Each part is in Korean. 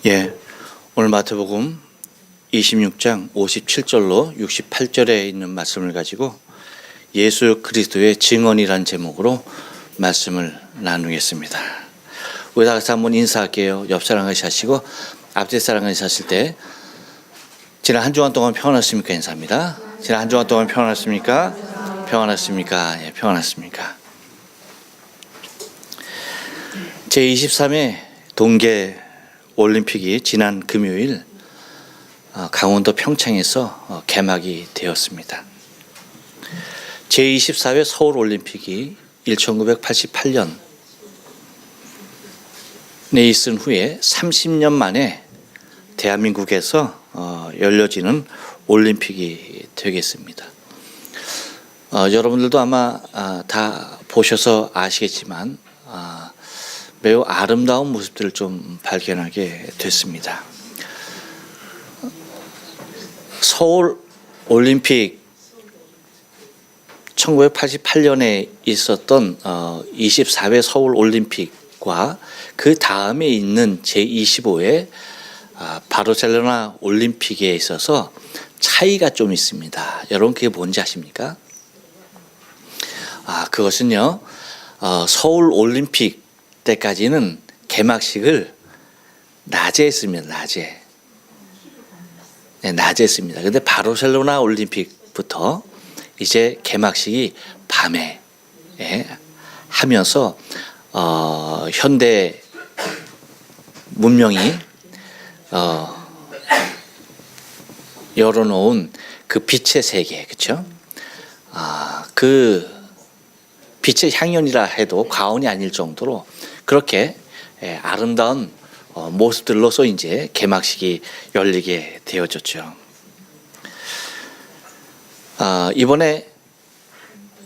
예, 오늘 마태복음 26장 57절로 68절에 있는 말씀을 가지고 예수 그리스도의 증언이란 제목으로 말씀을 나누겠습니다. 우리 다 같이 한번 인사할게요. 옆 사람 같이 하시고 앞뒤 사람 같이 하실 때 지난 한 주간 동안 평안하십니까? 인사합니다. 지난 한 주간 동안 평안하십니까? 평안하십니까? 예, 평안하십니까? 제23회 동계 올림픽이 지난 금요일 강원도 평창에서 개막이 되었습니다. 제24회 서울올림픽이 1988년에 있은 후에 30년 만에 대한민국에서 열려지는 올림픽이 되겠습니다. 여러분들도 아마 다 보셔서 아시겠지만 매우 아름다운 모습들을 좀 발견하게 됐습니다. 서울 올림픽 1988년에 있었던 24회 서울 올림픽과 그 다음에 있는 제25회 바르셀로나 올림픽에 있어서 차이가 좀 있습니다. 여러분 그게 뭔지 아십니까? 그것은요, 서울 올림픽 때까지는 개막식을 낮에 했습니다. 낮에 했습니다. 근데 바르셀로나 올림픽부터 이제 개막식이 밤에 하면서 현대 문명이 열어놓은 그 빛의 세계, 그렇죠? 그 빛의 향연이라 해도 과언이 아닐 정도로 그렇게 아름다운 모습들로서 이제 개막식이 열리게 되어졌죠. 이번에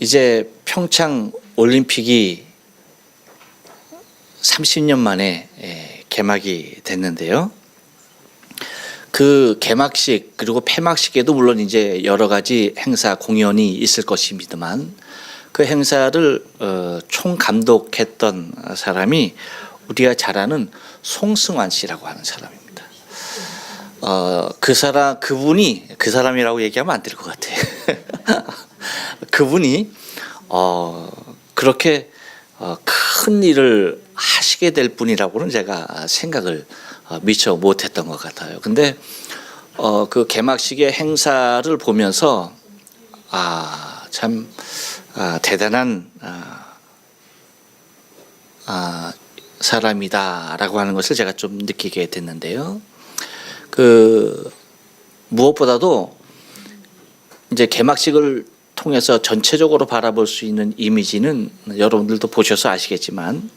이제 평창 올림픽이 30년 만에 개막이 됐는데요. 그 개막식 그리고 폐막식에도 물론 이제 여러 가지 행사 공연이 있을 것입니다만 그 행사를 총감독했던 사람이 우리가 잘 아는 송승환 씨라고 하는 사람입니다. 그분이 그 사람이라고 얘기하면 안 될 것 같아요. 그분이 그렇게 큰 일을 하시게 될 분이라고는 제가 생각을 미처 못했던 것 같아요. 근데 그 개막식의 행사를 보면서 참 대단한 사람이다라고 하는 것을 제가 좀 느끼게 됐는데요. 무엇보다도 이제 개막식을 통해서 전체적으로 바라볼 수 있는 이미지는 여러분들도 보셔서 아시겠지만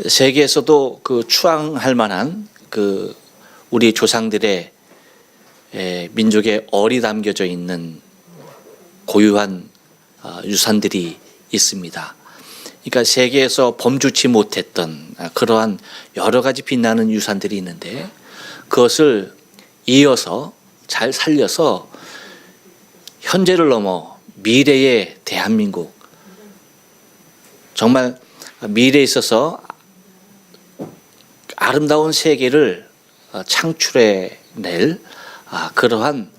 세계에서도 추앙할 만한 우리 조상들의 민족의 얼이 담겨져 있는 고유한 유산들이 있습니다. 그러니까 세계에서 범주치 못했던 그러한 여러 가지 빛나는 유산들이 있는데 그것을 이어서 잘 살려서 현재를 넘어 미래의 대한민국, 정말 미래에 있어서 아름다운 세계를 창출해낼 그러한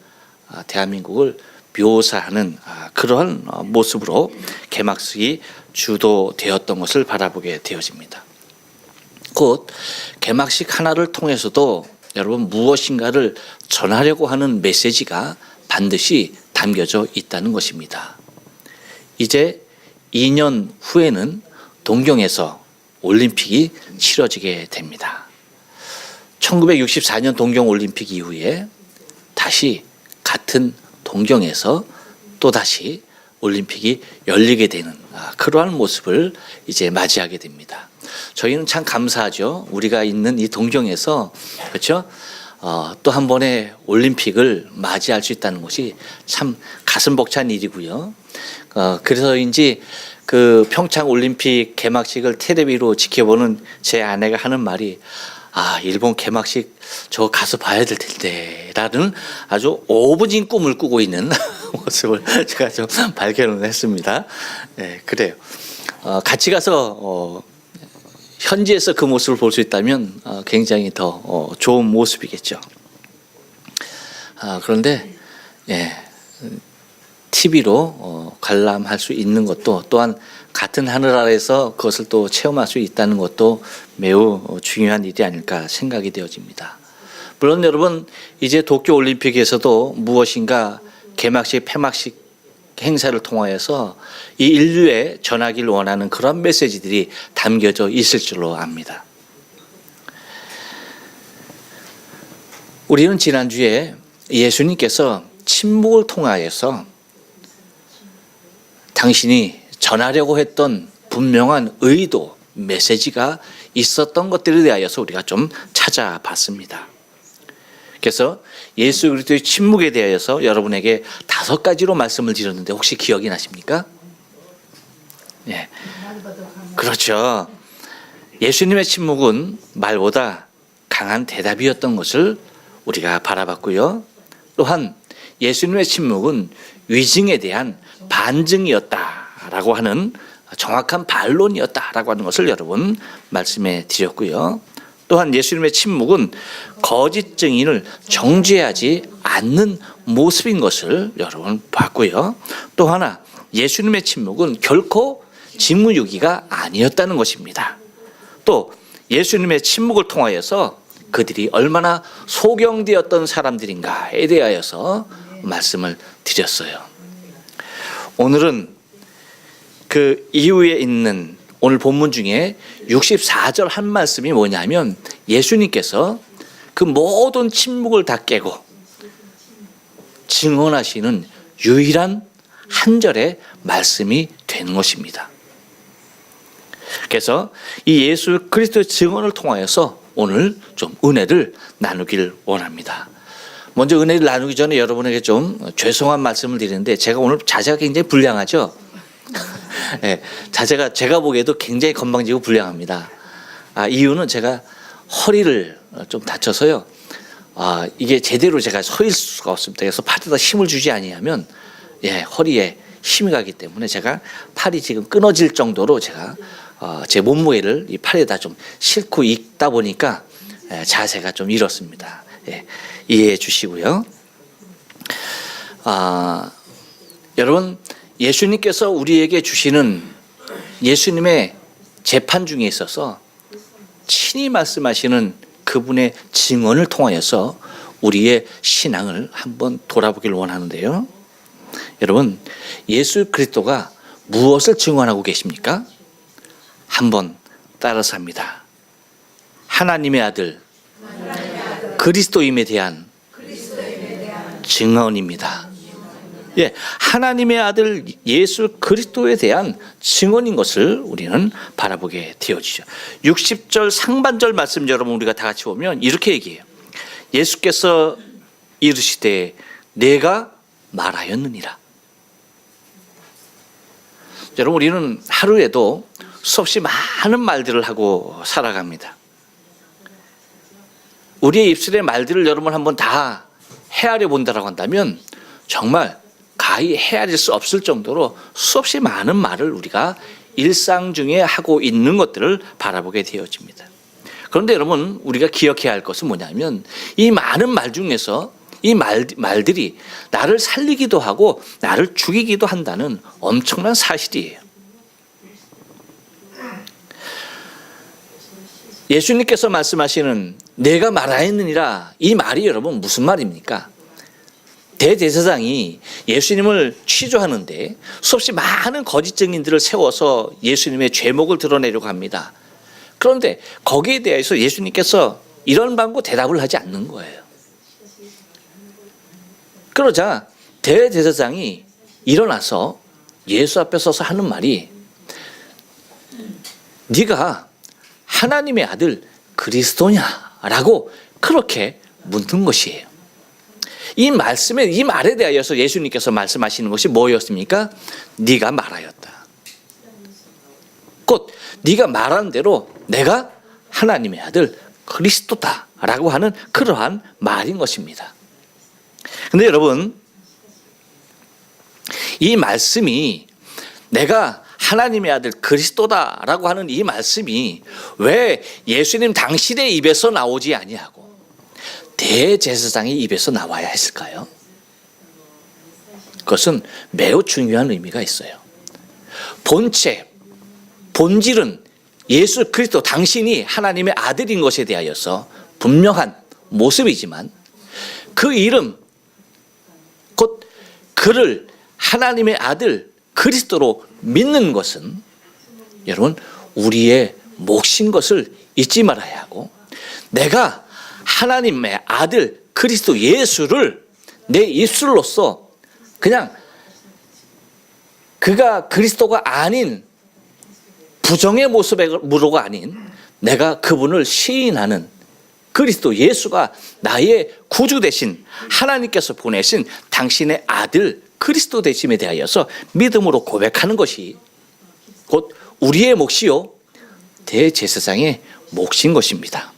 대한민국을 묘사하는 그러한 모습으로 개막식이 주도되었던 것을 바라보게 되어집니다. 곧 개막식 하나를 통해서도 여러분 무엇인가를 전하려고 하는 메시지가 반드시 담겨져 있다는 것입니다. 이제 2년 후에는 동경에서 올림픽이 치러지게 됩니다. 1964년 동경올림픽 이후에 다시 같은 동경에서 또다시 올림픽이 열리게 되는 그러한 모습을 이제 맞이하게 됩니다. 저희는 참 감사하죠. 우리가 있는 이 동경에서, 그렇죠? 또 한 번의 올림픽을 맞이할 수 있다는 것이 참 가슴 벅찬 일이고요. 그래서인지 그 평창 올림픽 개막식을 텔레비로 지켜보는 제 아내가 하는 말이 일본 개막식 저 가서 봐야 될 텐데 라는 아주 오부진 꿈을 꾸고 있는 모습을 제가 좀 발견을 했습니다. 네, 그래요. 같이 가서 현지에서 그 모습을 볼 수 있다면 굉장히 더 좋은 모습이겠죠. 그런데 TV로 관람할 수 있는 것도, 또한 같은 하늘 아래에서 그것을 또 체험할 수 있다는 것도 매우 중요한 일이 아닐까 생각이 되어집니다. 물론 여러분, 이제 도쿄올림픽에서도 무엇인가 개막식, 폐막식 행사를 통하여서 이 인류에 전하기를 원하는 그런 메시지들이 담겨져 있을 줄로 압니다. 우리는 지난주에 예수님께서 침묵을 통하여서 당신이 전하려고 했던 분명한 의도, 메시지가 있었던 것들에 대하여서 우리가 좀 찾아봤습니다. 그래서 예수 그리스도의 침묵에 대하여서 여러분에게 5가지로 말씀을 드렸는데 혹시 기억이 나십니까? 예. 그렇죠. 예수님의 침묵은 말보다 강한 대답이었던 것을 우리가 바라봤고요. 또한 예수님의 침묵은 위증에 대한 반증이었다라고 하는 정확한 반론이었다라고 하는 것을 여러분 말씀해 드렸고요. 또한 예수님의 침묵은 거짓 증인을 정죄하지 않는 모습인 것을 여러분 봤고요. 또 하나, 예수님의 침묵은 결코 직무유기가 아니었다는 것입니다. 또 예수님의 침묵을 통하여서 그들이 얼마나 소경되었던 사람들인가에 대하여서 말씀을 드렸어요. 오늘은 그 이후에 있는 오늘 본문 중에 64절 한 말씀이 뭐냐면, 예수님께서 그 모든 침묵을 다 깨고 증언하시는 유일한 한 절의 말씀이 되는 것입니다. 그래서 이 예수 그리스도의 증언을 통하여서 오늘 좀 은혜를 나누길 원합니다. 먼저 은혜를 나누기 전에 여러분에게 좀 죄송한 말씀을 드리는데, 제가 오늘 자세가 굉장히 불량하죠. 네, 자세가 제가 보기에도 굉장히 건방지고 불량합니다. 이유는 제가 허리를 좀 다쳐서요. 이게 제대로 제가 서 있을 수가 없습니다. 그래서 팔에다 힘을 주지 아니하면 허리에 힘이 가기 때문에 제가 팔이 지금 끊어질 정도로 제가 제 몸무게를 이 팔에다 좀 싣고 있다 보니까 자세가 좀 이렇습니다. 이해해 주시고요. 여러분, 예수님께서 우리에게 주시는 예수님의 재판 중에 있어서 친히 말씀하시는 그분의 증언을 통하여서 우리의 신앙을 한번 돌아보길 원하는데요. 여러분, 예수 그리스도가 무엇을 증언하고 계십니까? 한번 따라서 합니다. 하나님의 아들 그리스도임에 대한 증언입니다. 하나님의 아들 예수 그리스도에 대한 증언인 것을 우리는 바라보게 되어지죠. 60절 상반절 말씀 여러분 우리가 다 같이 보면 이렇게 얘기해요. 예수께서 이르시되 내가 말하였느니라. 여러분, 우리는 하루에도 수없이 많은 말들을 하고 살아갑니다. 우리의 입술의 말들을 여러분 한번 다 헤아려 본다라고 한다면 정말 가히 헤아릴 수 없을 정도로 수없이 많은 말을 우리가 일상 중에 하고 있는 것들을 바라보게 되어집니다. 그런데 여러분, 우리가 기억해야 할 것은 뭐냐면 이 많은 말 중에서 이 말들이 나를 살리기도 하고 나를 죽이기도 한다는 엄청난 사실이에요. 예수님께서 말씀하시는 내가 말하였느니라, 이 말이 여러분 무슨 말입니까? 대제사장이 예수님을 취조하는데 수없이 많은 거짓 증인들을 세워서 예수님의 죄목을 드러내려고 합니다. 그런데 거기에 대해서 예수님께서 이런 방구 대답을 하지 않는 거예요. 그러자 대제사장이 일어나서 예수 앞에 서서 하는 말이, 네가 하나님의 아들 그리스도냐라고 그렇게 묻는 것이에요. 이 말에 대하여서 예수님께서 말씀하시는 것이 뭐였습니까? 네가 말하였다. 곧 네가 말한 대로 내가 하나님의 아들 그리스도다라고 하는 그러한 말인 것입니다. 그런데 여러분, 이 말씀이 내가 하나님의 아들 그리스도다라고 하는 이 말씀이 왜 예수님 당신의 입에서 나오지 아니하고 대제사장의 입에서 나와야 했을까요? 그것은 매우 중요한 의미가 있어요. 본질은 예수 그리스도 당신이 하나님의 아들인 것에 대하여서 분명한 모습이지만 그 이름, 곧 그를 하나님의 아들 그리스도로 믿는 것은 여러분 우리의 몫인 것을 잊지 말아야 하고, 내가 하나님의 아들 그리스도 예수를 내 입술로서 그냥 그가 그리스도가 아닌 부정의 모습으로가 아닌 내가 그분을 시인하는 그리스도 예수가 나의 구주 되신 하나님께서 보내신 당신의 아들 그리스도 되심에 대하여서 믿음으로 고백하는 것이 곧 우리의 몫이요 대제사장의 몫인 것입니다.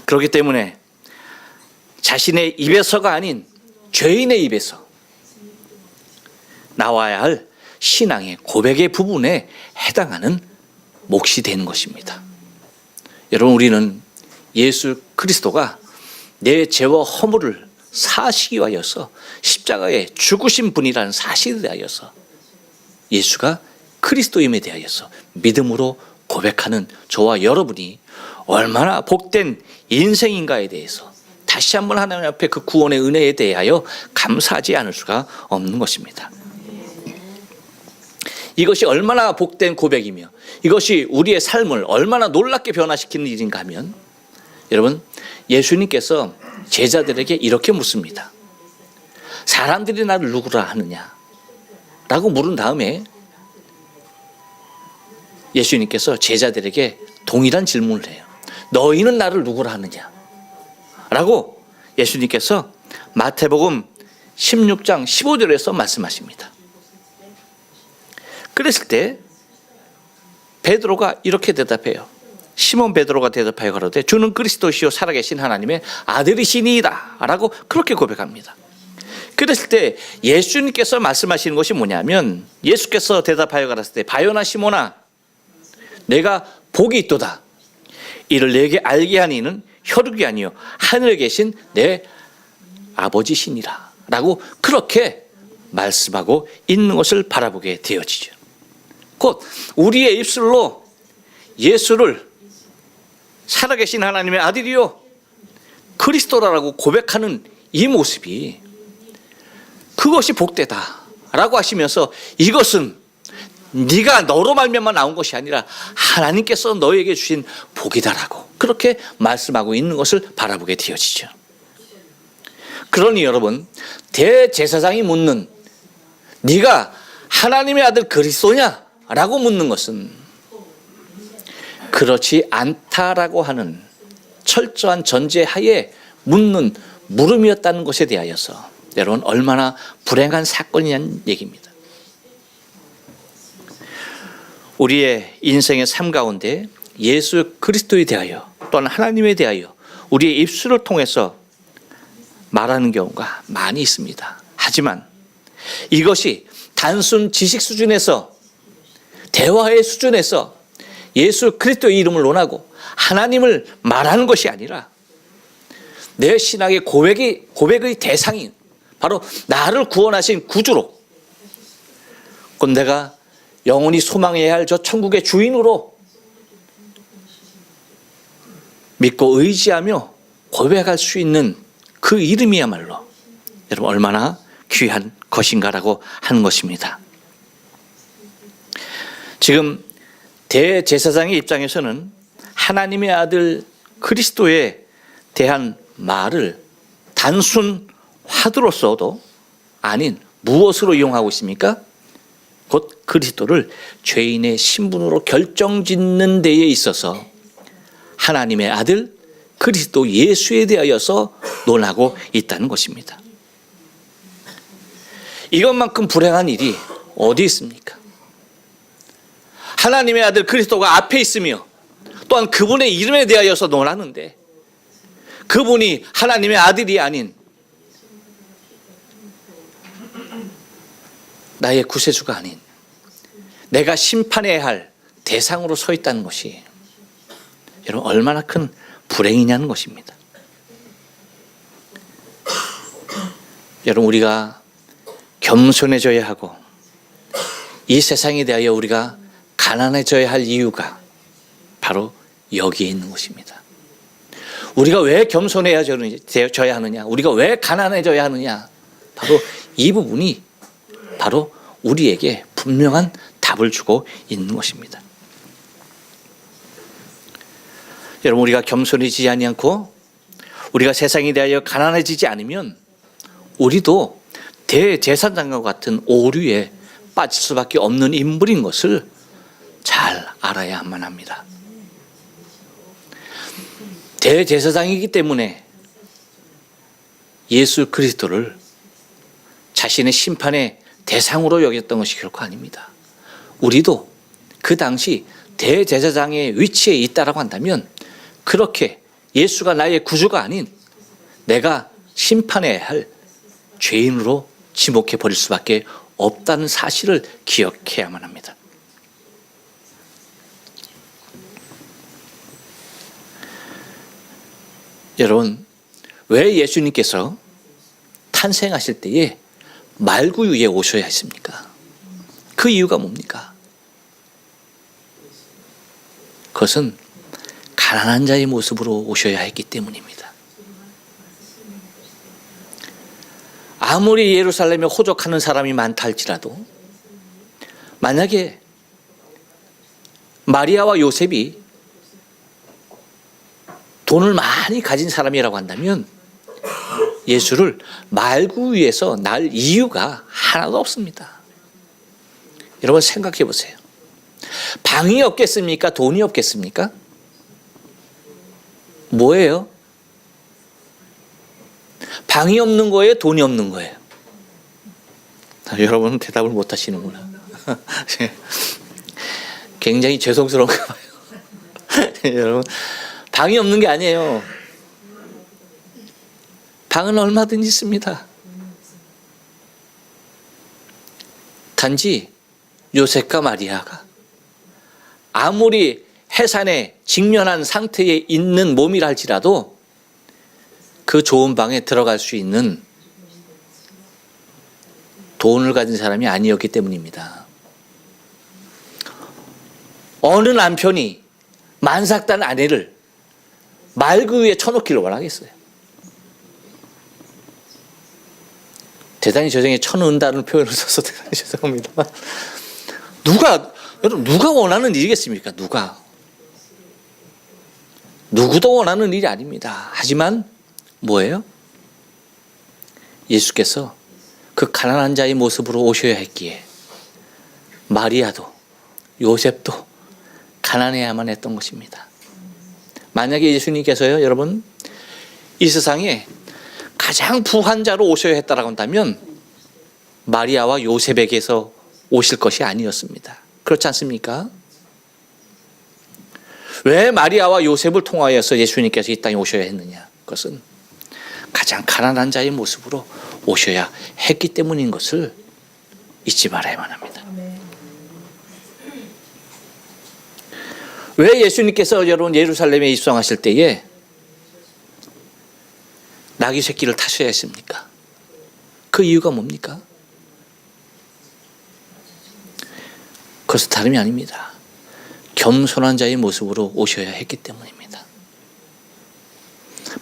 그렇기 때문에 자신의 입에서가 아닌 죄인의 입에서 나와야 할 신앙의 고백의 부분에 해당하는 몫이 되는 것입니다. 여러분, 우리는 예수 그리스도가 내 죄와 허물을 사시기 위하여서 십자가에 죽으신 분이라는 사실에 대하여서 예수가 그리스도임에 대하여서 믿음으로 고백하는 저와 여러분이 얼마나 복된 인생인가에 대해서 다시 한번 하나님 앞에 그 구원의 은혜에 대하여 감사하지 않을 수가 없는 것입니다. 이것이 얼마나 복된 고백이며 이것이 우리의 삶을 얼마나 놀랍게 변화시키는 일인가 하면, 여러분, 예수님께서 제자들에게 이렇게 묻습니다. 사람들이 나를 누구라 하느냐? 라고 물은 다음에 예수님께서 제자들에게 동일한 질문을 해요. 너희는 나를 누구라 하느냐? 라고 예수님께서 마태복음 16장 15절에서 말씀하십니다. 그랬을 때 베드로가 이렇게 대답해요. 시몬 베드로가 대답하여 가로되 주는 그리스도시요 살아계신 하나님의 아들이시니이다 라고 그렇게 고백합니다. 그랬을 때 예수님께서 말씀하시는 것이 뭐냐면, 예수께서 대답하여 가라사대 때 바요나 시몬아 내가 복이 있도다. 이를 내게 알게 하는 이는 혈육이 아니요 하늘에 계신 내 아버지시니라 라고 그렇게 말씀하고 있는 것을 바라보게 되어지죠. 곧 우리의 입술로 예수를 살아계신 하나님의 아들이요 그리스도라고 고백하는 이 모습이, 그것이 복되다 라고 하시면서 이것은 네가 너로 말미암아 나온 것이 아니라 하나님께서 너에게 주신 복이다라고 그렇게 말씀하고 있는 것을 바라보게 되어지죠. 그러니 여러분, 대제사장이 묻는 네가 하나님의 아들 그리스도냐? 라고 묻는 것은 그렇지 않다라고 하는 철저한 전제하에 묻는 물음이었다는 것에 대하여서 여러분 얼마나 불행한 사건이냐는 얘기입니다. 우리의 인생의 삶 가운데 예수 그리스도에 대하여 또는 하나님에 대하여 우리의 입술을 통해서 말하는 경우가 많이 있습니다. 하지만 이것이 단순 지식 수준에서 대화의 수준에서 예수 그리스도의 이름을 논하고 하나님을 말하는 것이 아니라 내 신앙의 고백의 대상인 바로 나를 구원하신 구주로, 곧 내가 영원히 소망해야 할 저 천국의 주인으로 믿고 의지하며 고백할 수 있는 그 이름이야말로 여러분 얼마나 귀한 것인가라고 하는 것입니다. 지금 대제사장의 입장에서는 하나님의 아들 그리스도에 대한 말을 단순 화두로서도 아닌 무엇으로 이용하고 있습니까? 곧 그리스도를 죄인의 신분으로 결정짓는 데에 있어서 하나님의 아들 그리스도 예수에 대하여서 논하고 있다는 것입니다. 이것만큼 불행한 일이 어디 있습니까? 하나님의 아들 그리스도가 앞에 있으며 또한 그분의 이름에 대하여서 논하는데 그분이 하나님의 아들이 아닌 나의 구세주가 아닌 내가 심판해야 할 대상으로 서 있다는 것이 여러분 얼마나 큰 불행이냐는 것입니다. 여러분 우리가 겸손해져야 하고 이 세상에 대하여 우리가 가난해져야 할 이유가 바로 여기에 있는 것입니다. 우리가 왜 겸손해져야 하느냐, 우리가 왜 가난해져야 하느냐, 바로 이 부분이 바로 우리에게 분명한 답을 주고 있는 것입니다. 여러분 우리가 겸손해지지 아니않고 우리가 세상에 대하여 가난해지지 않으면 우리도 대제사장과 같은 오류에 빠질 수밖에 없는 인물인 것을 잘 알아야만 합니다. 대제사장이기 때문에 예수 그리스도를 자신의 심판의 대상으로 여겼던 것이 결코 아닙니다. 우리도 그 당시 대제사장의 위치에 있다라고 한다면 그렇게 예수가 나의 구주가 아닌 내가 심판해야 할 죄인으로 지목해 버릴 수밖에 없다는 사실을 기억해야만 합니다. 여러분, 왜 예수님께서 탄생하실 때에 말구유에 오셔야 했습니까? 그 이유가 뭡니까? 그것은 가난한 자의 모습으로 오셔야 했기 때문입니다. 아무리 예루살렘에 호적하는 사람이 많다 할지라도 만약에 마리아와 요셉이 돈을 많이 가진 사람이라고 한다면 예수를 말구유에서 날 이유가 하나도 없습니다. 여러분 생각해 보세요. 방이 없겠습니까? 돈이 없겠습니까? 뭐예요? 방이 없는 거예요? 돈이 없는 거예요? 여러분은 대답을 못 하시는구나. 굉장히 죄송스러운가 봐요. 여러분, 방이 없는 게 아니에요. 방은 얼마든지 있습니다. 단지 요셉과 마리아가 아무리 해산에 직면한 상태에 있는 몸이라 할지라도 그 좋은 방에 들어갈 수 있는 돈을 가진 사람이 아니었기 때문입니다. 어느 남편이 만삭단 아내를 말구유에 쳐놓기를 원하겠어요? 대단히 저중에 쳐놓는다는 표현을 써서 대단히 죄송합니다만 여러분 누가 원하는 일이겠습니까? 누구도 원하는 일이 아닙니다. 하지만 뭐예요? 예수께서 그 가난한 자의 모습으로 오셔야 했기에 마리아도 요셉도 가난해야만 했던 것입니다. 만약에 예수님께서요, 여러분 이 세상에 가장 부한 자로 오셔야 했다라고 한다면 마리아와 요셉에게서 오실 것이 아니었습니다. 그렇지 않습니까? 왜 마리아와 요셉을 통하여서 예수님께서 이 땅에 오셔야 했느냐? 그것은 가장 가난한 자의 모습으로 오셔야 했기 때문인 것을 잊지 말아야만 합니다. 왜 예수님께서 여러분 예루살렘에 입성하실 때에 나귀 새끼를 타셔야 했습니까? 그 이유가 뭡니까? 그것은 다름이 아닙니다. 겸손한 자의 모습으로 오셔야 했기 때문입니다.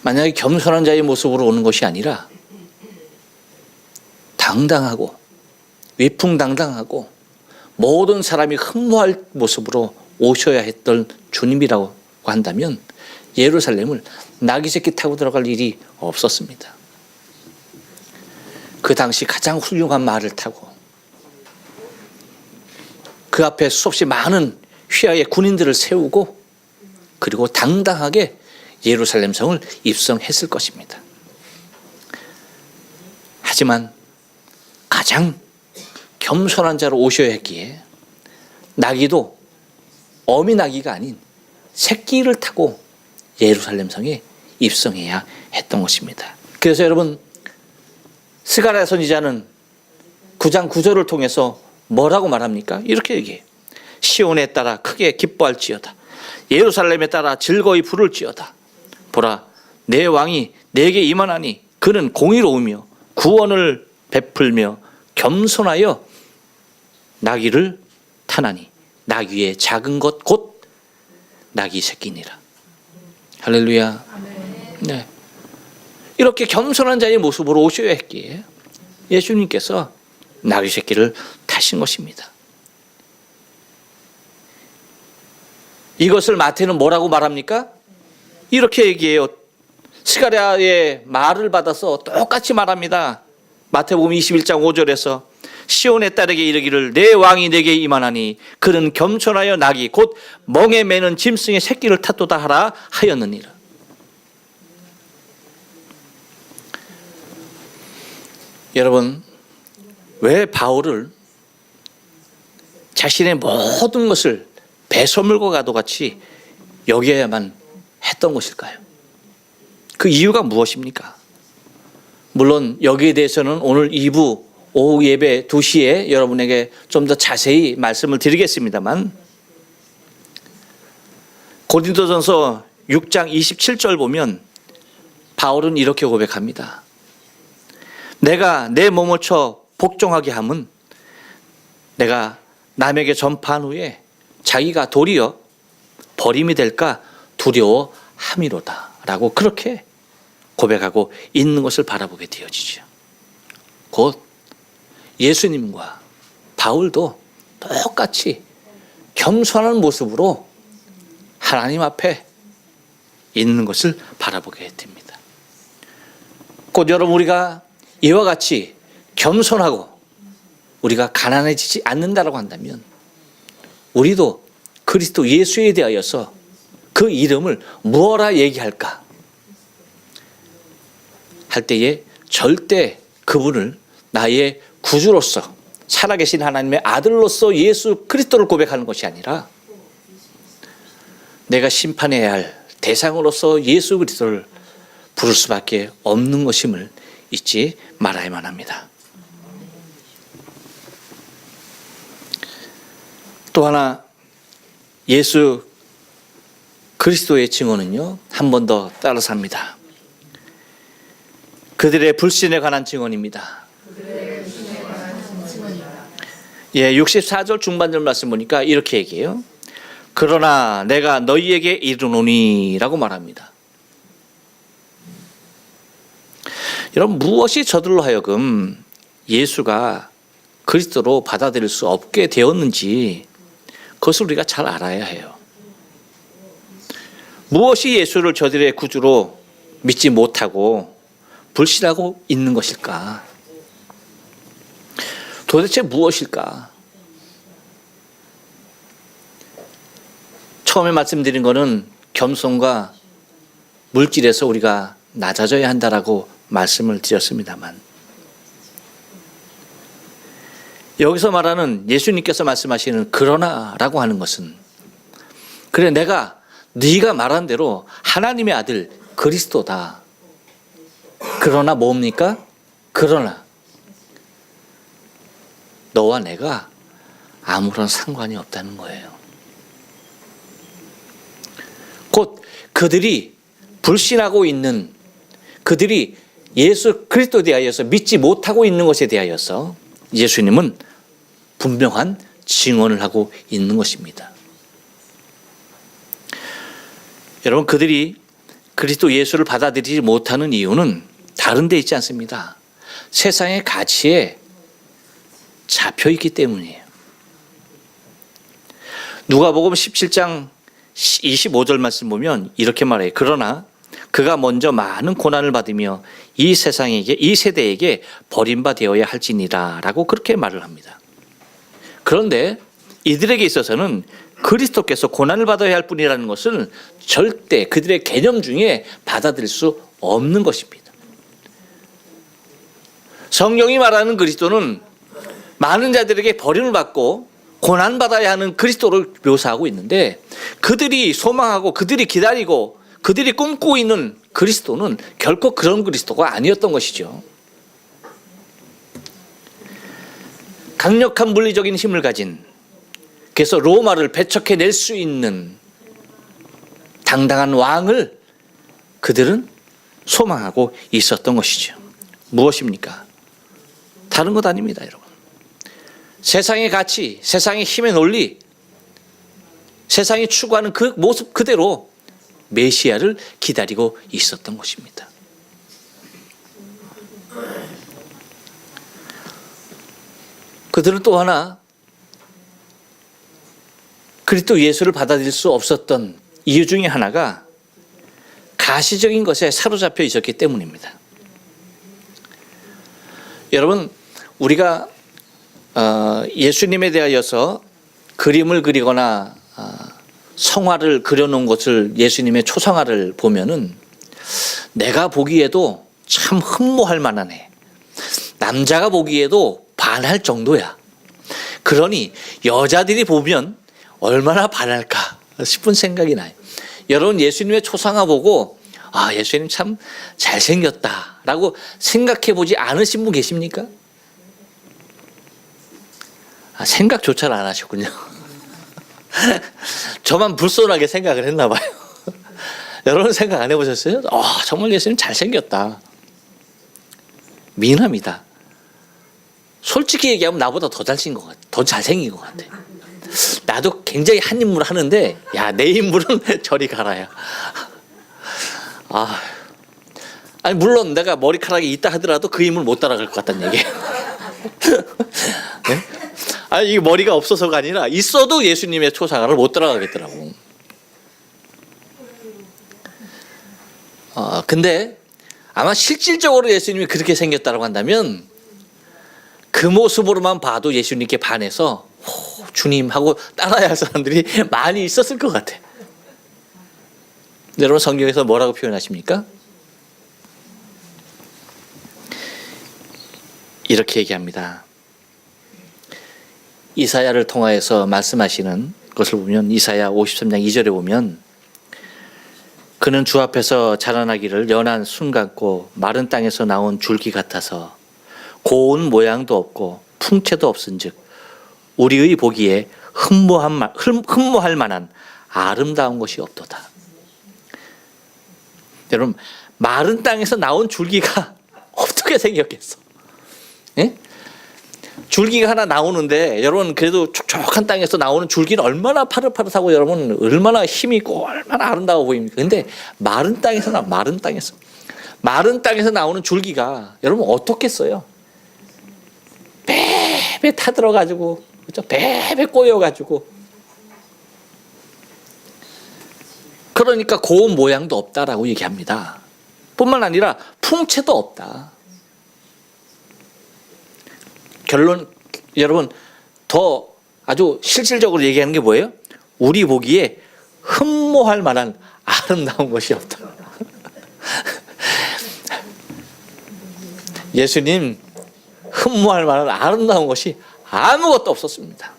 만약에 겸손한 자의 모습으로 오는 것이 아니라 당당하고 위풍당당하고 모든 사람이 흠모할 모습으로 오셔야 했던 주님이라고 한다면 예루살렘을 나귀 새끼 타고 들어갈 일이 없었습니다. 그 당시 가장 훌륭한 말을 타고 그 앞에 수없이 많은 휘하의 군인들을 세우고 그리고 당당하게 예루살렘 성을 입성했을 것입니다. 하지만 가장 겸손한 자로 오셔야 했기에 나귀도 어미 나귀가 아닌 새끼를 타고 예루살렘 성에 입성해야 했던 것입니다. 그래서 여러분 스가랴 선지자는 9장 9절을 통해서 뭐라고 말합니까? 이렇게 얘기해요. 시온에 따라 크게 기뻐할지어다. 예루살렘에 따라 즐거이 부를지어다. 보라, 내 왕이 내게 임하나니 그는 공의로우며 구원을 베풀며 겸손하여 나귀를 타나니 나귀의 작은 것 곧 나귀 새끼니라. 할렐루야. 네. 이렇게 겸손한 자의 모습으로 오셔야 했기에 예수님께서 나귀 새끼를 타신 것입니다. 이것을 마태는 뭐라고 말합니까? 이렇게 얘기해요. 스가랴의 말을 받아서 똑같이 말합니다. 마태복음 21장 5절에서 시온의 딸에게 이르기를 내 왕이 내게 임하나니 그는 겸손하여 나귀 곧 멍에 매는 짐승의 새끼를 탔도다 하라 하였느니라. 여러분, 왜 바울을 자신의 모든 것을 배설물과 가도 같이 여겨야만 했던 것일까요? 그 이유가 무엇입니까? 물론 여기에 대해서는 오늘 2부 오후 예배 2시에 여러분에게 좀 더 자세히 말씀을 드리겠습니다만, 고린도전서 6장 27절 보면 바울은 이렇게 고백합니다. 내가 내 몸을 쳐 복종하게 함은 내가 남에게 전파한 후에 자기가 도리어 버림이 될까 두려워함이로다 라고 그렇게 고백하고 있는 것을 바라보게 되어지죠. 곧 예수님과 바울도 똑같이 겸손한 모습으로 하나님 앞에 있는 것을 바라보게 됩니다. 곧 여러분, 우리가 이와 같이 겸손하고 우리가 가난해지지 않는다라고 한다면 우리도 그리스도 예수에 대하여서 그 이름을 무엇라 얘기할까 할 때에 절대 그분을 나의 구주로서 살아계신 하나님의 아들로서 예수 그리스도를 고백하는 것이 아니라 내가 심판해야 할 대상으로서 예수 그리스도를 부를 수밖에 없는 것임을 잊지 말아야만 합니다. 또 하나, 예수 그리스도의 증언은요, 한 번 더 따라서 합니다. 그들의 불신에 관한 증언입니다. 예, 64절 중반절 말씀 보니까 이렇게 얘기해요. 그러나 내가 너희에게 이르노니 라고 말합니다. 여러분, 무엇이 저들로 하여금 예수가 그리스도로 받아들일 수 없게 되었는지 그것을 우리가 잘 알아야 해요. 무엇이 예수를 저들의 구주로 믿지 못하고 불신하고 있는 것일까? 도대체 무엇일까? 처음에 말씀드린 것은 겸손과 물질에서 우리가 낮아져야 한다라고 말씀을 드렸습니다만, 여기서 말하는 예수님께서 말씀하시는 그러나라고 하는 것은, 그래 네가 말한 대로 하나님의 아들 그리스도다. 그러나 뭡니까? 그러나 너와 내가 아무런 상관이 없다는 거예요. 곧 그들이 불신하고 있는, 그들이 예수 그리스도에 대하여서 믿지 못하고 있는 것에 대하여서 예수님은 분명한 증언을 하고 있는 것입니다. 여러분, 그들이 그리스도 예수를 받아들이지 못하는 이유는 다른 데 있지 않습니다. 세상의 가치에 잡혀 있기 때문이에요. 누가복음 17장 25절 말씀 보면 이렇게 말해요. 그러나 그가 먼저 많은 고난을 받으며 이 세대에게 버림받아야 할지니라 라고 그렇게 말을 합니다. 그런데 이들에게 있어서는 그리스도께서 고난을 받아야 할 뿐이라는 것을 절대 그들의 개념 중에 받아들일 수 없는 것입니다. 성경이 말하는 그리스도는 많은 자들에게 버림을 받고 고난받아야 하는 그리스도를 묘사하고 있는데, 그들이 소망하고 그들이 기다리고 그들이 꿈꾸고 있는 그리스도는 결코 그런 그리스도가 아니었던 것이죠. 강력한 물리적인 힘을 가진, 그래서 로마를 배척해낼 수 있는 당당한 왕을 그들은 소망하고 있었던 것이죠. 무엇입니까? 다른 것 아닙니다, 여러분. 세상의 가치, 세상의 힘의 논리, 세상이 추구하는 그 모습 그대로 메시아를 기다리고 있었던 것입니다. 그들은 또 하나 그리스도 예수를 받아들일 수 없었던 이유 중에 하나가 가시적인 것에 사로잡혀 있었기 때문입니다. 여러분, 우리가 예수님에 대하여서 그림을 그리거나 성화를 그려놓은 것을, 예수님의 초상화를 보면은 내가 보기에도 참 흠모할 만하네, 남자가 보기에도 반할 정도야, 그러니 여자들이 보면 얼마나 반할까 싶은 생각이 나요. 여러분, 예수님의 초상화 보고 아, 예수님 참 잘생겼다라고 생각해 보지 않으신 분 계십니까? 생각조차 안 하셨군요. 저만 불손하게 생각을 했나 봐요. 여러분 생각 안 해보셨어요? 정말 예수님 잘생겼다. 미남이다. 솔직히 얘기하면 나보다 더 잘생긴 것 같아. 더 잘생긴 것 같아. 나도 굉장히 한 인물 하는데, 야, 내 인물은 저리 가라야. 아니, 물론 내가 머리카락이 있다 하더라도 그 인물 못 따라갈 것 같다는 얘기예요. 네? 아니, 이게 머리가 없어서가 아니라 있어도 예수님의 초상화를 못 따라가겠더라고. 근데 아마 실질적으로 예수님이 그렇게 생겼다고 한다면 그 모습으로만 봐도 예수님께 반해서 주님 하고 따라야 할 사람들이 많이 있었을 것 같아. 여러분, 성경에서 뭐라고 표현하십니까? 이렇게 얘기합니다. 이사야를 통하여서 말씀하시는 것을 보면, 이사야 53장 2절에 보면, 그는 주 앞에서 자라나기를 연한 순 같고 마른 땅에서 나온 줄기 같아서 고운 모양도 없고 풍채도 없은즉 우리의 보기에 흠모할 만한 아름다운 것이 없도다. 여러분, 마른 땅에서 나온 줄기가 어떻게 생겼겠어? 예? 줄기가 하나 나오는데, 여러분, 그래도 촉촉한 땅에서 나오는 줄기는 얼마나 파릇파릇하고, 여러분, 얼마나 힘이 있고 얼마나 아름다워 보입니까? 근데 마른 땅에서 마른 땅에서 나오는 줄기가 여러분 어떻겠어요? 베베 타들어가지고, 그렇죠? 베베 꼬여가지고, 그러니까 고운 모양도 없다라고 얘기합니다. 뿐만 아니라 풍채도 없다. 결론, 여러분, 더 아주 실질적으로 얘기하는 게 뭐예요? 우리 보기에 흠모할 만한 아름다운 것이 없다. 예수님 흠모할 만한 아름다운 것이 아무것도 없었습니다.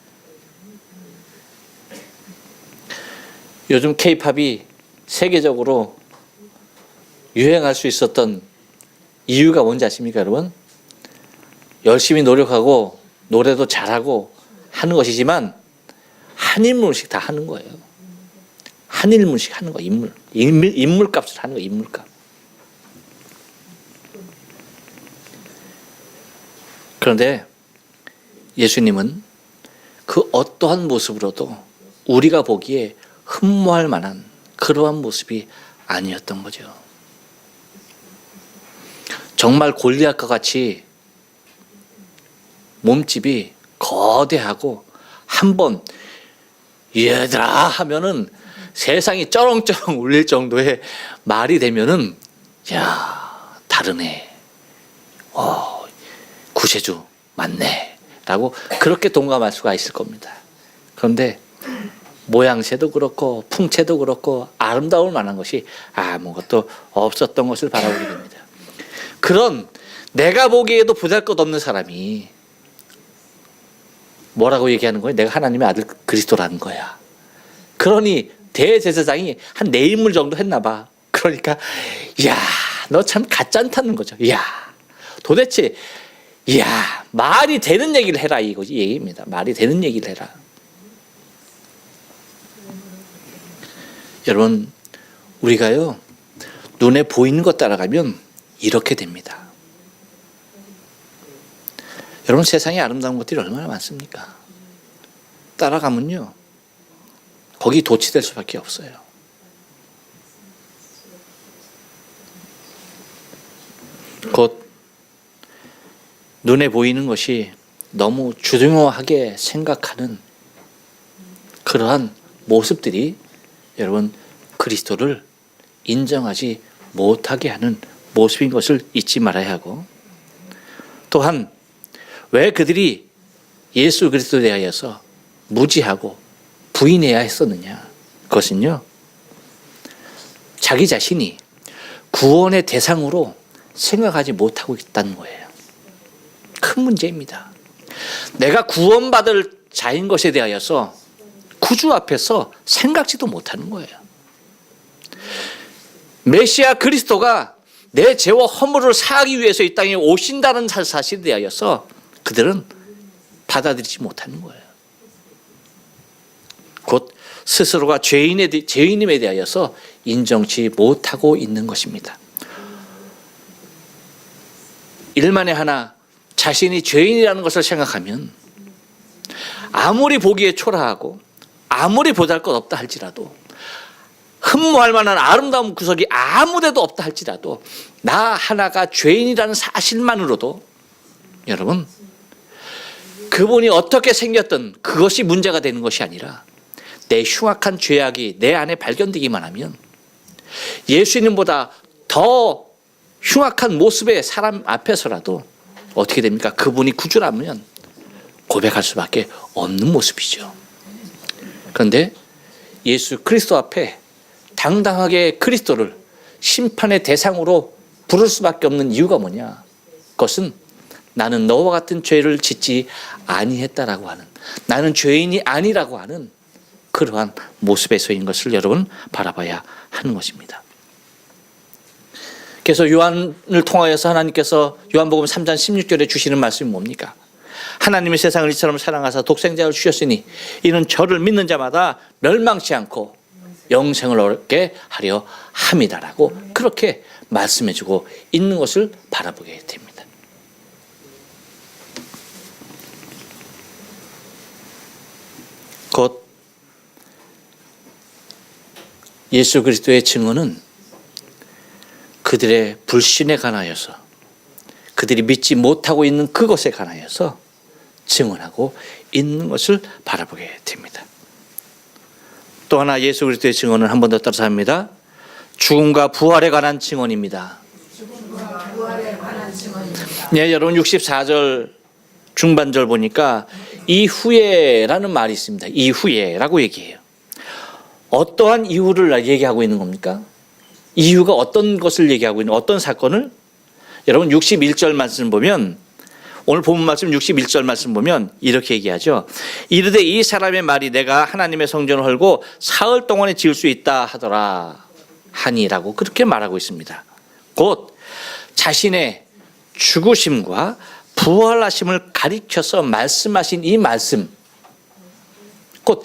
요즘 K-팝이 세계적으로 유행할 수 있었던 이유가 뭔지 아십니까, 여러분? 열심히 노력하고 노래도 잘하고 하는 것이지만 한 인물씩 다 하는 거예요. 한 인물씩 하는 거, 인물값을 하는 거, 인물값. 그런데 예수님은 그 어떠한 모습으로도 우리가 보기에 흠모할 만한 그러한 모습이 아니었던 거죠. 정말 골리앗과 같이 몸집이 거대하고 한번 얘들아 하면은 세상이 쩌렁쩌렁 울릴 정도의 말이 되면은, 야, 다르네, 구세주 맞네 라고 그렇게 동감할 수가 있을 겁니다. 그런데 모양새도 그렇고 풍채도 그렇고 아름다울 만한 것이 아무것도 없었던 것을 바라보게 됩니다. 그런 내가 보기에도 보잘것없는 사람이 뭐라고 얘기하는 거예요? 내가 하나님의 아들 그리스도라는 거야. 그러니 대제사장이 한 4인물 정도 했나 봐. 그러니까 야, 너 참 가짠다는 거죠. 야, 도대체 이야, 말이 되는 얘기를 해라 이거지 얘기입니다. 말이 되는 얘기를 해라. 여러분, 우리가요 눈에 보이는 것 따라가면 이렇게 됩니다. 여러분, 세상에 아름다운 것들이 얼마나 많습니까? 따라가면요 거기 도취될 수밖에 없어요. 곧 눈에 보이는 것이 너무 중요하게 생각하는 그러한 모습들이 여러분 그리스도를 인정하지 못하게 하는 모습인 것을 잊지 말아야 하고, 또한 왜 그들이 예수 그리스도에 대하여서 무지하고 부인해야 했었느냐? 그것은요 자기 자신이 구원의 대상으로 생각하지 못하고 있다는 거예요. 큰 문제입니다. 내가 구원받을 자인 것에 대하여서 구주 앞에서 생각지도 못하는 거예요. 메시아 그리스도가 내 죄와 허물을 사하기 위해서 이 땅에 오신다는 사실에 대하여서 그들은 받아들이지 못하는 거예요. 곧 스스로가 죄인임에 대하여서 인정치 못하고 있는 것입니다. 일만에 하나 자신이 죄인이라는 것을 생각하면 아무리 보기에 초라하고 아무리 보잘것없다 할지라도, 흠모할 만한 아름다운 구석이 아무데도 없다 할지라도 나 하나가 죄인이라는 사실만으로도 여러분 그분이 어떻게 생겼든 그것이 문제가 되는 것이 아니라 내 흉악한 죄악이 내 안에 발견되기만 하면 예수님보다 더 흉악한 모습의 사람 앞에서라도 어떻게 됩니까? 그분이 구주라면 고백할 수밖에 없는 모습이죠. 그런데 예수 그리스도 앞에 당당하게 그리스도를 심판의 대상으로 부를 수밖에 없는 이유가 뭐냐? 그것은 나는 너와 같은 죄를 짓지 아니했다라고 하는, 나는 죄인이 아니라고 하는 그러한 모습에서인 것을 여러분 바라봐야 하는 것입니다. 그래서 요한을 통하여서 하나님께서 요한복음 3장 16절에 주시는 말씀이 뭡니까? 하나님이 세상을 이처럼 사랑하사 독생자를 주셨으니 이는 저를 믿는 자마다 멸망치 않고 영생을 얻게 하려 함이다라고 그렇게 말씀해주고 있는 것을 바라보게 됩니다. 곧 예수 그리스도의 증언은 그들의 불신에 관하여서, 그들이 믿지 못하고 있는 그것에 관하여서 증언하고 있는 것을 바라보게 됩니다. 또 하나 예수 그리스도의 증언은 한 번 더 따라서 합니다. 죽음과 부활에 관한 증언입니다. 죽음과 부활에 관한 증언입니다. 네, 여러분 64절 중반절 보니까 이후에라는 말이 있습니다. 이후에라고 얘기해요. 어떠한 이유를 얘기하고 있는 겁니까? 이유가 어떤 것을 얘기하고 있는, 어떤 사건을? 여러분 61절 말씀 보면, 오늘 본문 말씀 61절 말씀 보면 이렇게 얘기하죠. 이르되 이 사람의 말이 내가 하나님의 성전을 헐고 사흘 동안에 지을 수 있다 하더라 하니라고 그렇게 말하고 있습니다. 곧 자신의 죽으심과 부활하심을 가리켜서 말씀하신 이 말씀, 곧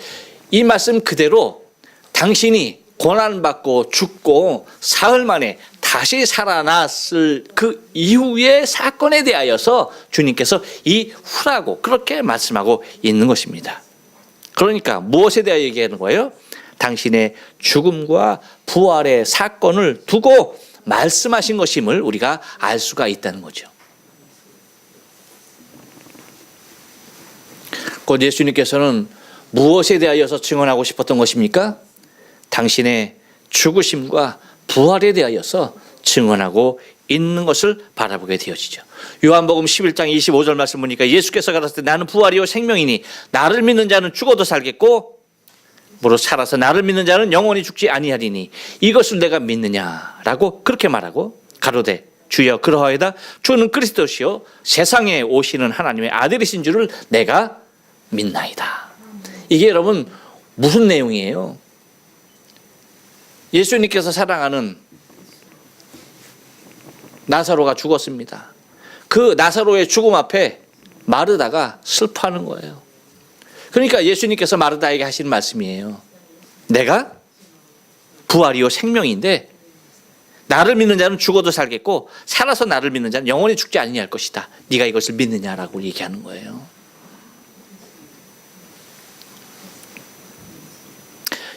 이 말씀 그대로 당신이 고난받고 죽고 사흘 만에 다시 살아났을 그 이후의 사건에 대하여서 주님께서 이후라고 그렇게 말씀하고 있는 것입니다. 그러니까 무엇에 대해 얘기하는 거예요? 당신의 죽음과 부활의 사건을 두고 말씀하신 것임을 우리가 알 수가 있다는 거죠. 곧 예수님께서는 무엇에 대하여서 증언하고 싶었던 것입니까? 당신의 죽으심과 부활에 대하여서 증언하고 있는 것을 바라보게 되어지죠. 요한복음 11장 25절 말씀 보니까 예수께서 가라사대 나는 부활이요 생명이니 나를 믿는 자는 죽어도 살겠고 무릇 살아서 나를 믿는 자는 영원히 죽지 아니하리니 이것을 내가 믿느냐라고 그렇게 말하고 가로되 주여 그러하이다 주는 그리스도시요 세상에 오시는 하나님의 아들이신 줄을 내가 믿나이다. 이게 여러분 무슨 내용이에요? 예수님께서 사랑하는 나사로가 죽었습니다. 그 나사로의 죽음 앞에 마르다가 슬퍼하는 거예요. 그러니까 예수님께서 마르다에게 하시는 말씀이에요. 내가 부활이요 생명인데 나를 믿는 자는 죽어도 살겠고 살아서 나를 믿는 자는 영원히 죽지 아니할 것이다. 네가 이것을 믿느냐라고 얘기하는 거예요.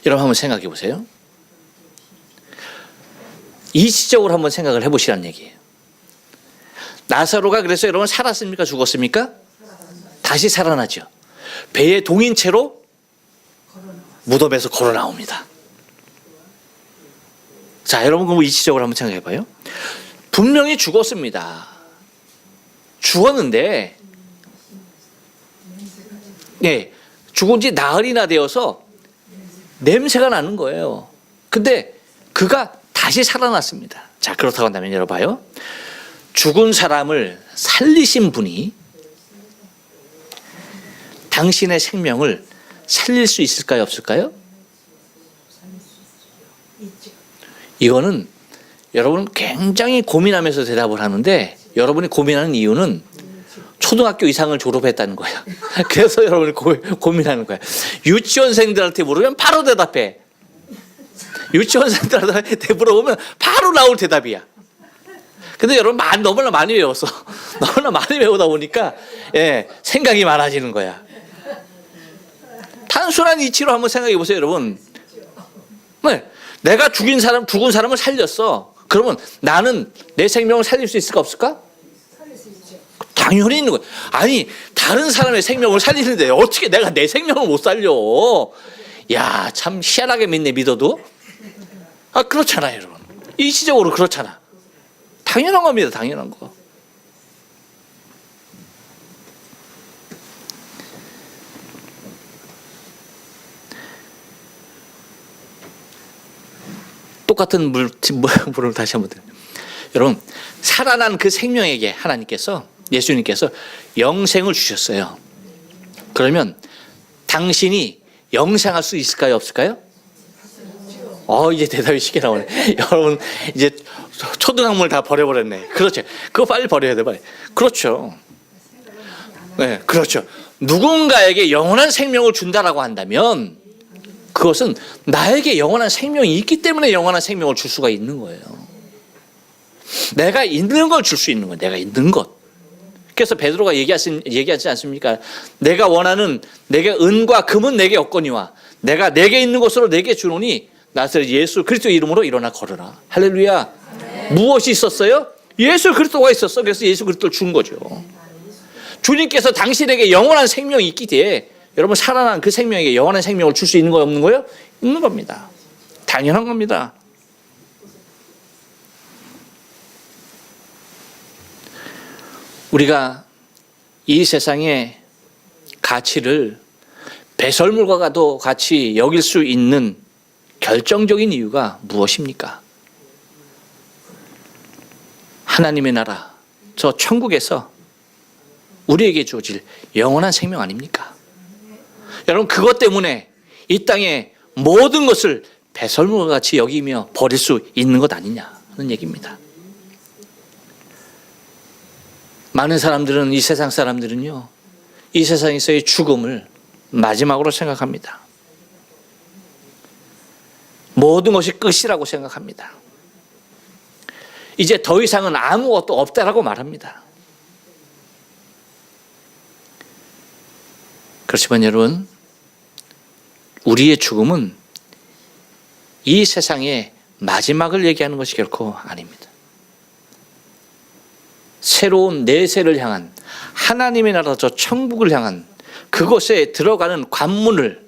여러분 한번 생각해 보세요. 이시적으로 한번 생각을 해보시라는 얘기예요. 나사로가 그래서 여러분 살았습니까? 죽었습니까? 다시 살아나죠. 배에 동인 채로 무덤에서 걸어 나옵니다. 자, 여러분 그럼 이시적으로 한번 생각해 봐요. 분명히 죽었습니다. 죽었는데 네, 죽은 지 나흘이나 되어서 냄새가 나는 거예요. 근데 그가 다시 살아났습니다. 자, 그렇다고 한다면 열어봐요. 죽은 사람을 살리신 분이 당신의 생명을 살릴 수 있을까요? 없을까요? 이거는 여러분 굉장히 고민하면서 대답을 하는데 여러분이 고민하는 이유는 초등학교 이상을 졸업했다는 거야. 그래서 여러분이 고민하는 거야. 유치원생들한테 물으면 바로 대답해. 유치원생들한테 물어보면 바로 나올 대답이야. 근데 여러분 너무나 많이 외웠어. 너무나 많이 외우다 보니까 생각이 많아지는 거야. 단순한 이치로 한번 생각해 보세요, 여러분. 네, 내가 죽은 사람을 살렸어. 그러면 나는 내 생명을 살릴 수 있을까 없을까? 당연히 있는 거야. 아니 다른 사람의 생명을 살리는데 어떻게 내가 내 생명을 못 살려? 야, 참 희한하게 믿어도. 그렇잖아요, 여러분. 일시적으로 그렇잖아. 당연한 겁니다. 당연한 거. 똑같은 물을 다시 한번 드려요. 여러분, 살아난 그 생명에게 예수님께서 영생을 주셨어요. 그러면 당신이 영생할 수 있을까요? 없을까요? 이제 대답이 쉽게 나오네. 여러분, 이제 초등학물 다 버려버렸네. 그렇죠. 그거 빨리 버려야 돼, 빨리. 그렇죠. 네, 그렇죠. 누군가에게 영원한 생명을 준다라고 한다면 그것은 나에게 영원한 생명이 있기 때문에 영원한 생명을 줄 수가 있는 거예요. 내가 있는 걸 줄 수 있는 거예요. 내가 있는 것. 그래서 베드로가 얘기하지 않습니까? 내가 원하는 내게 은과 금은 내게 없거니와 내가 내게 있는 것으로 내게 주노니 나사렛 예수 그리스도 이름으로 일어나 걸어라. 할렐루야. 네. 무엇이 있었어요? 예수 그리스도가 있었어. 그래서 예수 그리스도를 준 거죠. 주님께서 당신에게 영원한 생명이 있기에 여러분 살아난 그 생명에게 영원한 생명을 줄 수 있는 거예요? 없는 거예요? 있는 겁니다. 당연한 겁니다. 우리가 이 세상의 가치를 배설물과도 같이 여길 수 있는 결정적인 이유가 무엇입니까? 하나님의 나라, 저 천국에서 우리에게 주어질 영원한 생명 아닙니까? 여러분 그것 때문에 이 땅의 모든 것을 배설물과 같이 여기며 버릴 수 있는 것 아니냐는 얘기입니다. 많은 사람들은 이 세상 사람들은요, 이 세상에서의 죽음을 마지막으로 생각합니다. 모든 것이 끝이라고 생각합니다. 이제 더 이상은 아무것도 없다라고 말합니다. 그렇지만 여러분, 우리의 죽음은 이 세상의 마지막을 얘기하는 것이 결코 아닙니다. 새로운 내세를 향한 하나님의 나라 저 천국을 향한 그곳에 들어가는 관문을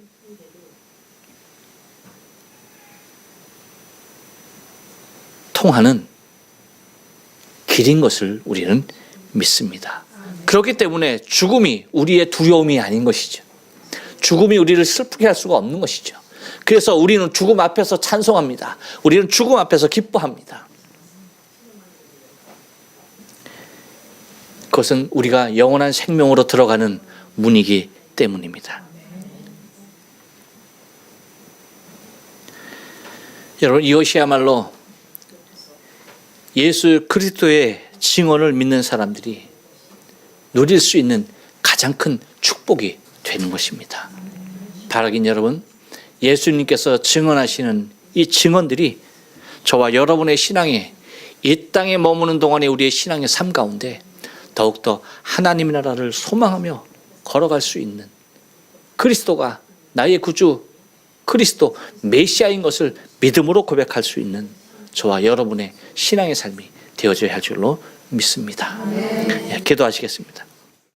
통하는 길인 것을 우리는 믿습니다. 그렇기 때문에 죽음이 우리의 두려움이 아닌 것이죠. 죽음이 우리를 슬프게 할 수가 없는 것이죠. 그래서 우리는 죽음 앞에서 찬송합니다. 우리는 죽음 앞에서 기뻐합니다. 그것은 우리가 영원한 생명으로 들어가는 문이기 때문입니다. 여러분, 이것이야말로 예수 그리스도의 증언을 믿는 사람들이 누릴 수 있는 가장 큰 축복이 되는 것입니다. 바라긴 여러분, 예수님께서 증언하시는 이 증언들이 저와 여러분의 신앙에, 이 땅에 머무는 동안에 우리의 신앙의 삶 가운데 더욱더 하나님의 나라를 소망하며 걸어갈 수 있는, 그리스도가 나의 구주, 그리스도 메시아인 것을 믿음으로 고백할 수 있는 저와 여러분의 신앙의 삶이 되어져야 할 줄로 믿습니다. 예, 기도하시겠습니다.